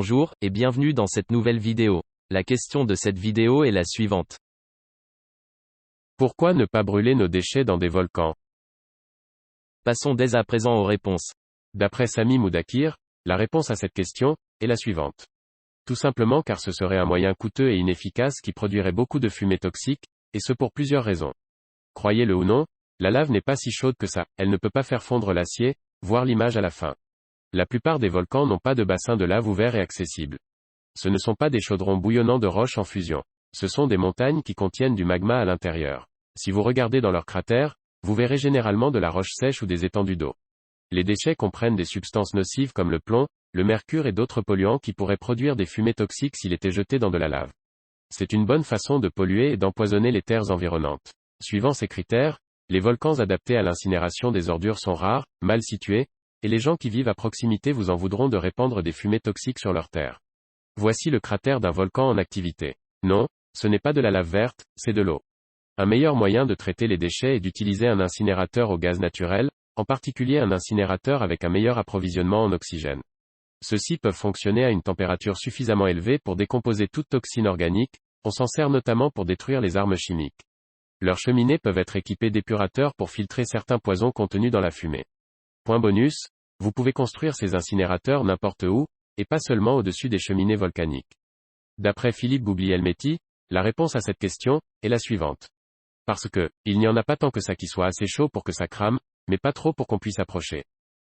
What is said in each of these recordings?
Bonjour, et bienvenue dans cette nouvelle vidéo. La question de cette vidéo est la suivante. Pourquoi ne pas brûler nos déchets dans des volcans? Passons dès à présent aux réponses. D'après Sami Moudakir, la réponse à cette question est la suivante. Tout simplement car ce serait un moyen coûteux et inefficace qui produirait beaucoup de fumée toxique, et ce pour plusieurs raisons. Croyez-le ou non, la lave n'est pas si chaude que ça, elle ne peut pas faire fondre l'acier, voir l'image à la fin. La plupart des volcans n'ont pas de bassin de lave ouvert et accessible. Ce ne sont pas des chaudrons bouillonnants de roches en fusion. Ce sont des montagnes qui contiennent du magma à l'intérieur. Si vous regardez dans leurs cratères, vous verrez généralement de la roche sèche ou des étendues d'eau. Les déchets comprennent des substances nocives comme le plomb, le mercure et d'autres polluants qui pourraient produire des fumées toxiques s'ils étaient jetés dans de la lave. C'est une bonne façon de polluer et d'empoisonner les terres environnantes. Suivant ces critères, les volcans adaptés à l'incinération des ordures sont rares, mal situés, et les gens qui vivent à proximité vous en voudront de répandre des fumées toxiques sur leurs terres. Voici le cratère d'un volcan en activité. Non, ce n'est pas de la lave verte, c'est de l'eau. Un meilleur moyen de traiter les déchets est d'utiliser un incinérateur au gaz naturel, en particulier un incinérateur avec un meilleur approvisionnement en oxygène. Ceux-ci peuvent fonctionner à une température suffisamment élevée pour décomposer toute toxine organique, on s'en sert notamment pour détruire les armes chimiques. Leurs cheminées peuvent être équipées d'épurateurs pour filtrer certains poisons contenus dans la fumée. Point bonus, vous pouvez construire ces incinérateurs n'importe où, et pas seulement au-dessus des cheminées volcaniques. D'après Philippe Guglielmetti, la réponse à cette question est la suivante. Parce que, il n'y en a pas tant que ça qui soit assez chaud pour que ça crame, mais pas trop pour qu'on puisse approcher.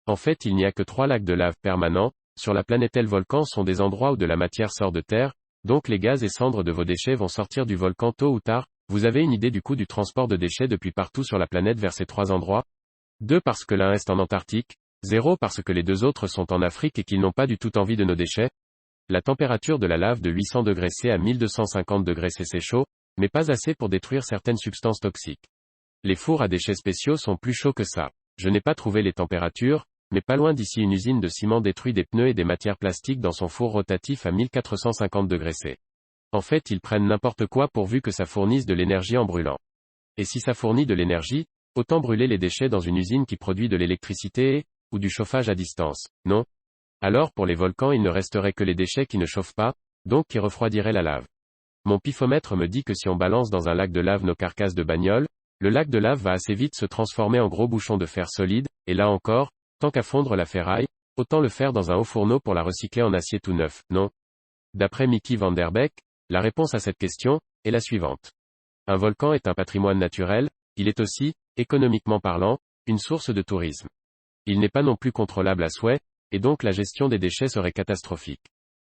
En fait, il n'y a que 3 lacs de lave permanents, sur la planète. Les volcans sont des endroits où de la matière sort de terre, donc les gaz et cendres de vos déchets vont sortir du volcan tôt ou tard. Vous avez une idée du coût du transport de déchets depuis partout sur la planète vers ces 3 endroits? 2 parce que l'un est en Antarctique, 0 parce que les 2 autres sont en Afrique et qu'ils n'ont pas du tout envie de nos déchets. La température de la lave de 800 degrés C à 1250 degrés C c'est chaud, mais pas assez pour détruire certaines substances toxiques. Les fours à déchets spéciaux sont plus chauds que ça. Je n'ai pas trouvé les températures, mais pas loin d'ici une usine de ciment détruit des pneus et des matières plastiques dans son four rotatif à 1450 degrés C. En fait, ils prennent n'importe quoi pourvu que ça fournisse de l'énergie en brûlant. Et si ça fournit de l'énergie, autant brûler les déchets dans une usine qui produit de l'électricité ou du chauffage à distance, non? Alors pour les volcans il ne resterait que les déchets qui ne chauffent pas, donc qui refroidiraient la lave. Mon pifomètre me dit que si on balance dans un lac de lave nos carcasses de bagnole, le lac de lave va assez vite se transformer en gros bouchon de fer solide, et là encore, tant qu'à fondre la ferraille, autant le faire dans un haut fourneau pour la recycler en acier tout neuf, non? D'après Mickey van der Beek, la réponse à cette question est la suivante. Un volcan est un patrimoine naturel, il est aussi, économiquement parlant, une source de tourisme. Il n'est pas non plus contrôlable à souhait, et donc la gestion des déchets serait catastrophique.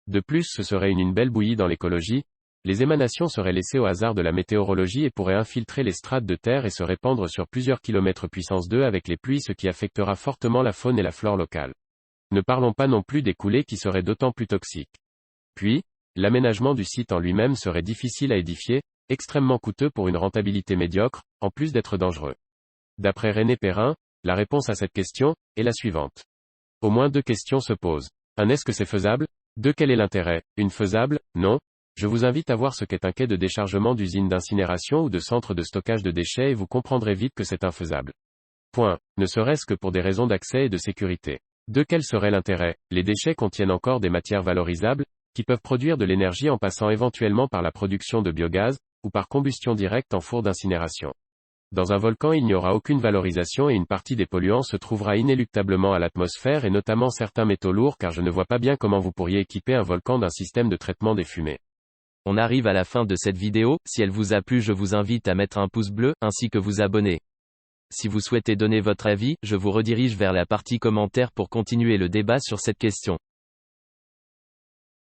De plus ce serait une belle bouillie dans l'écologie, les émanations seraient laissées au hasard de la météorologie et pourraient infiltrer les strates de terre et se répandre sur plusieurs kilomètres puissance 2 avec les pluies ce qui affectera fortement la faune et la flore locale. Ne parlons pas non plus des coulées qui seraient d'autant plus toxiques. Puis, l'aménagement du site en lui-même serait difficile à édifier, extrêmement coûteux pour une rentabilité médiocre, en plus d'être dangereux. D'après René Perrin, la réponse à cette question est la suivante. Au moins 2 questions se posent. 1. Est-ce que c'est faisable? 2. Quel est l'intérêt? Une faisable? Non. Je vous invite à voir ce qu'est un quai de déchargement d'usine d'incinération ou de centre de stockage de déchets et vous comprendrez vite que c'est infaisable. Point. Ne serait-ce que pour des raisons d'accès et de sécurité. 2. Quel serait l'intérêt? Les déchets contiennent encore des matières valorisables, qui peuvent produire de l'énergie en passant éventuellement par la production de biogaz, ou par combustion directe en four d'incinération. Dans un volcan il n'y aura aucune valorisation et une partie des polluants se trouvera inéluctablement à l'atmosphère et notamment certains métaux lourds car je ne vois pas bien comment vous pourriez équiper un volcan d'un système de traitement des fumées. On arrive à la fin de cette vidéo, si elle vous a plu je vous invite à mettre un pouce bleu, ainsi que vous abonner. Si vous souhaitez donner votre avis, je vous redirige vers la partie commentaires pour continuer le débat sur cette question.